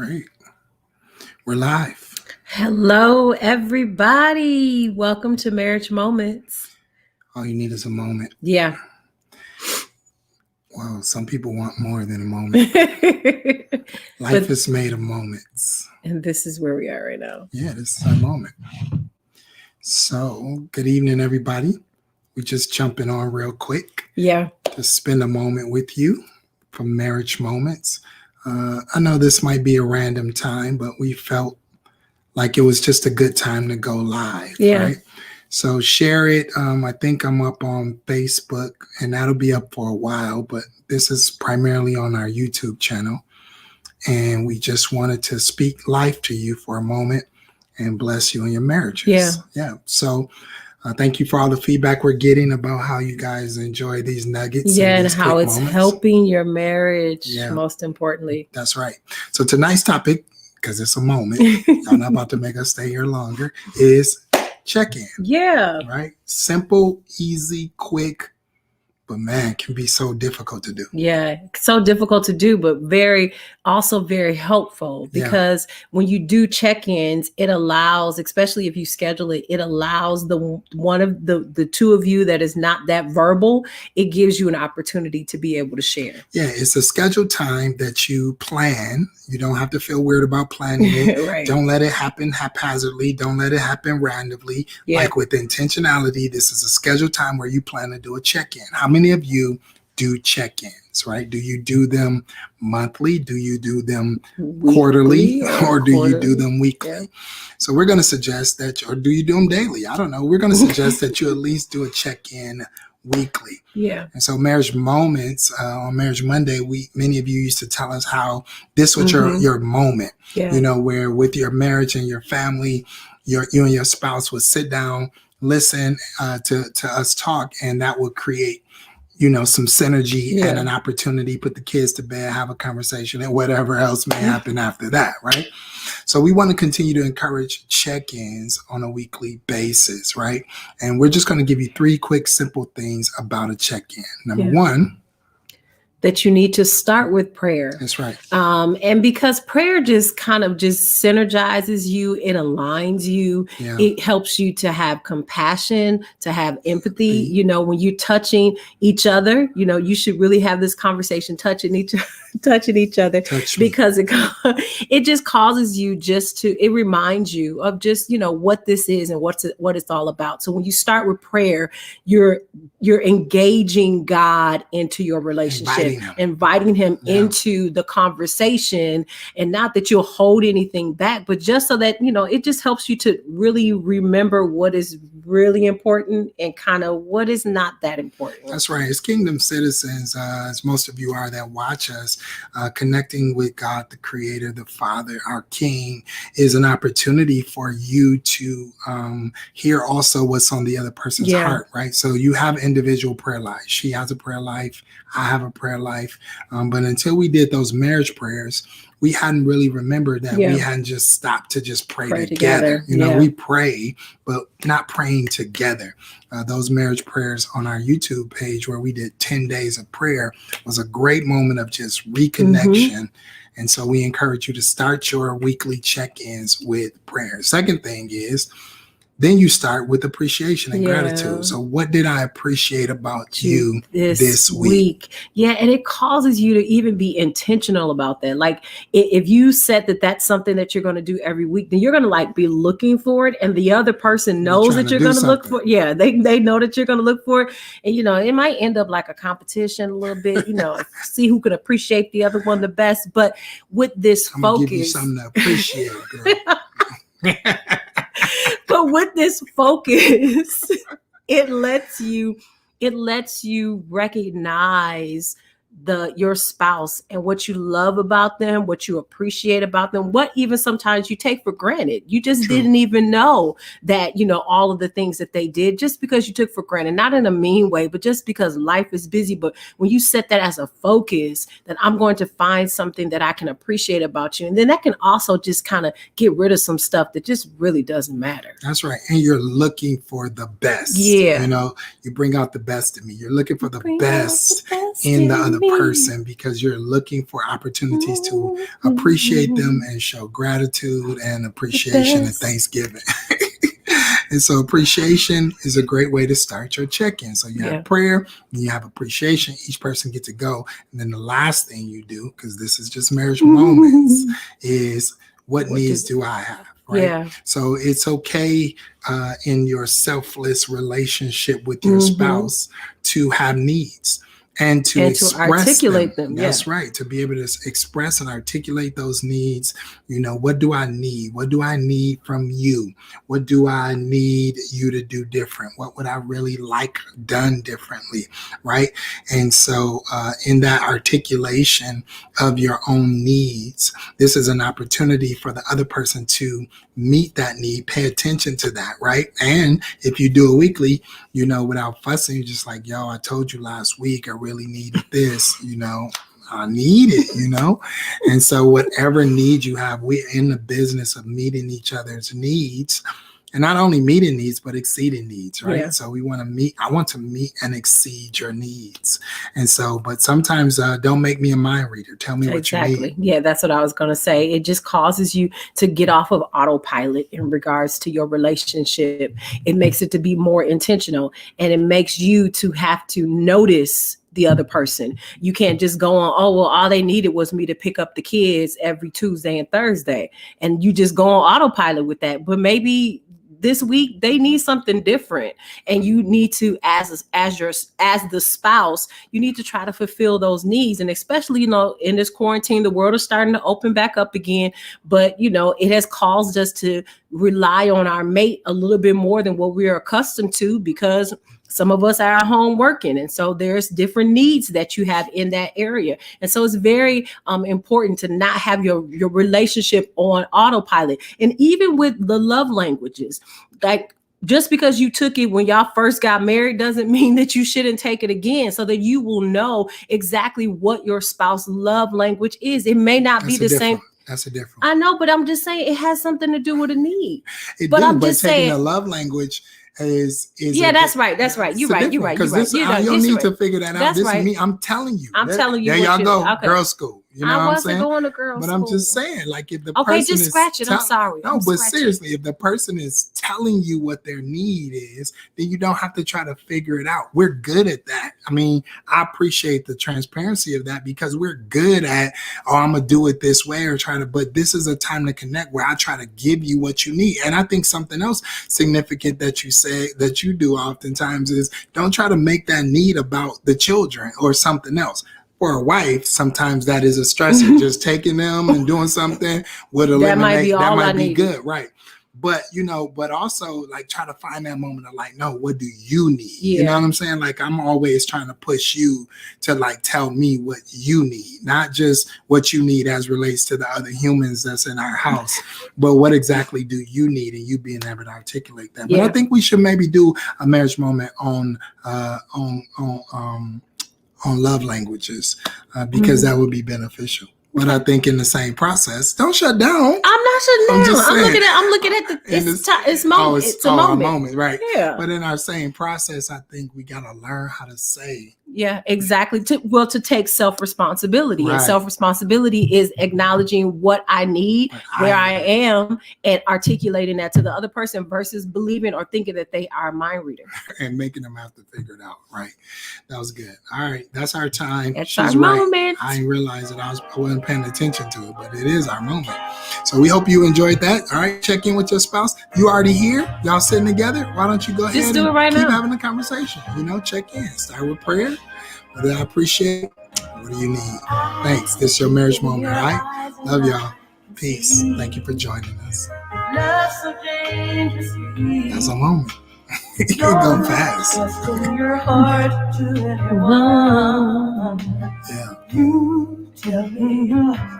Great. We're live. Hello, everybody. Welcome to Marriage Moments. All you need is a moment. Yeah. Well, some people want more than a moment. Life is made of moments. And this is where we are right now. Yeah, this is our moment. So, good evening, everybody. We're just jumping on real quick. Yeah. To spend a moment with you for Marriage Moments. I know this might be a random time, but we felt like it was just a good time to go live, right? So share it. I think I'm up on Facebook, and that'll be up for a while, but this is primarily on our YouTube channel. And we just wanted to speak life to you for a moment and bless you in your marriages. Yeah. So thank you for all the feedback we're getting about how you guys enjoy these nuggets. Yeah, and how it's helping your marriage, most importantly. That's right. So tonight's topic, because it's a moment, y'all not about to make us stay here longer, is check-in. Yeah. Right? Simple, easy, quick, but man, can be so difficult to do. Yeah, so difficult to do, but also very helpful, because when you do check-ins, it allows, especially if you schedule it, it allows one of the two of you that is not that verbal, it gives you an opportunity to be able to share. Yeah, it's a scheduled time that you plan. You don't have to feel weird about planning it. Right. Don't let it happen haphazardly. Don't let it happen randomly. Like with intentionality, this is a scheduled time where you plan to do a check-in. How many of you do check-ins, right? Do you do them monthly? Do you do them quarterly? Or do you do them weekly? Yeah. So we're going to suggest that, or do you do them daily? I don't know. We're going to suggest that you at least do a check-in weekly. Yeah. And so Marriage Moments on Marriage Monday, many of you used to tell us how this was your moment, where with your marriage and your family, you and your spouse would sit down, listen to us talk, and that would create some synergy and an opportunity, put the kids to bed, have a conversation, and whatever else may happen after that, right? So we want to continue to encourage check-ins on a weekly basis, right? And we're just going to give you 3 quick, simple things about a check-in. Number 1, that you need to start with prayer. That's right. And because prayer just kind of just synergizes you, it aligns you, it helps you to have compassion, to have empathy. When you're touching each other, you should really have this conversation touching each other, because it just causes you it reminds you of just, what this is and what it's all about. So when you start with prayer, you're engaging God into your relationship, inviting him into the conversation, and not that you'll hold anything back, but just so that, it just helps you to really remember what is really important and kind of what is not that important. That's right. As kingdom citizens, as most of you are that watch us, connecting with God, the Creator, the Father, our King, is an opportunity for you to hear also what's on the other person's heart, right? So you have individual prayer lives. She has a prayer life. I have a prayer life. But until we did those marriage prayers, we hadn't really remembered that we hadn't just stopped to just pray together. We pray, but not praying together. Those marriage prayers on our YouTube page, where we did 10 days of prayer, was a great moment of just reconnection. And so we encourage you to start your weekly check-ins with prayer. Second thing is, then you start with appreciation and gratitude. So what did I appreciate about you this week? Yeah, and it causes you to even be intentional about that. Like if you said that that's something that you're going to do every week, then you're going to be looking for it, and the other person knows that you're going to look for it. Yeah, they know that you're going to look for it. And it might end up like a competition a little bit, see who can appreciate the other one the best. But with this I'm focus, gonna give you something to appreciate, girl. But with this focus, it lets you recognize your spouse and what you love about them, what you appreciate about them, what even sometimes you take for granted. You just didn't even know that, all of the things that they did, just because you took for granted, not in a mean way, but just because life is busy. But when you set that as a focus, that I'm going to find something that I can appreciate about you. And then that can also just kind of get rid of some stuff that just really doesn't matter. That's right. And you're looking for the best. Yeah. You bring out the best in me. You're looking for the best in the other person because you're looking for opportunities to appreciate them and show gratitude and appreciation and thanksgiving. And so appreciation is a great way to start your check-in. So you have prayer, and you have appreciation. Each person gets to go. And then the last thing you do, because this is just marriage moments, is what needs do I have? Right. Yeah. So it's okay in your selfless relationship with your spouse to have needs. And to articulate them. That's right. To be able to express and articulate those needs. You know, what do I need? What do I need from you? What do I need you to do different? What would I really like done differently? Right. And so in that articulation of your own needs, this is an opportunity for the other person to meet that need, pay attention to that. Right. And if you do it weekly, you know, without fussing, you're just like, yo, I told you last week I really needed this, you know, I need it, you know. And so whatever need you have, we're in the business of meeting each other's needs, and not only meeting needs, but exceeding needs, right? Yeah. So we want to meet, I want to meet and exceed your needs. And so, but sometimes don't make me a mind reader. Tell me what you need. Yeah, that's what I was going to say. It just causes you to get off of autopilot in regards to your relationship. It makes it to be more intentional, and it makes you to have to notice the other person. You can't just go on, oh, well, all they needed was me to pick up the kids every Tuesday and Thursday. And you just go on autopilot with that. But maybe this week they need something different, and you need to, as the spouse, you need to try to fulfill those needs. And especially, you know, in this quarantine, the world is starting to open back up again, but you know, it has caused us to rely on our mate a little bit more than what we are accustomed to, because some of us are at home working. And so there's different needs that you have in that area. And so it's very important to not have your relationship on autopilot. And even with the love languages, like, just because you took it when y'all first got married doesn't mean that you shouldn't take it again, so that you will know exactly what your spouse's love language is. It may not be the same. That's a different. I know, but I'm just saying it has something to do with a need. But I'm just saying, a love language is that's right. You're right. You don't need to figure that out. That's this right. is me. I'm telling you. There y'all go. Okay. Girls' school. You know what I'm saying? Going to girls' school. I'm just saying, like, if the person just is scratch it. I'm sorry. No, but seriously, if the person is telling you what their need is, then you don't have to try to figure it out. We're good at that. I mean, I appreciate the transparency of that, because we're good at, oh, I'm gonna do it this way, or try to. But this is a time to connect where I try to give you what you need. And I think something else significant that you say that you do oftentimes is, don't try to make that need about the children or something else. For a wife, sometimes that is a stressor. Just taking them and doing something would eliminate. That might be good, right? But you know, but also, like, try to find that moment of, like, no, what do you need? Yeah. You know what I'm saying? Like, I'm always trying to push you to, like, tell me what you need, not just what you need as relates to the other humans that's in our house, but what exactly do you need, and you being able to articulate that. But I think we should maybe do a marriage moment on love languages, because that would be beneficial. But I think in the same process, don't shut down. I'm not shutting down. I'm looking at it's moment. It's a moment, right? Yeah. But in our same process, I think we gotta learn how to say. Yeah, exactly. To take self-responsibility. Right. And self-responsibility is acknowledging what I need, where I am, and articulating that to the other person, versus believing or thinking that they are a mind reader. And making them have to figure it out. Right. That was good. All right. That's our time. That's our moment. I didn't realize that I wasn't paying attention to it, but it is our moment. So we hope you enjoyed that. All right. Check in with your spouse. You already here. Y'all sitting together. Why don't you go ahead and keep having a conversation? You know, check in. Start with prayer. What do I appreciate? What do you need? Thanks. This is your marriage moment, all right? Love y'all. Peace. Thank you for joining us. That's a moment. You can go fast. Yeah.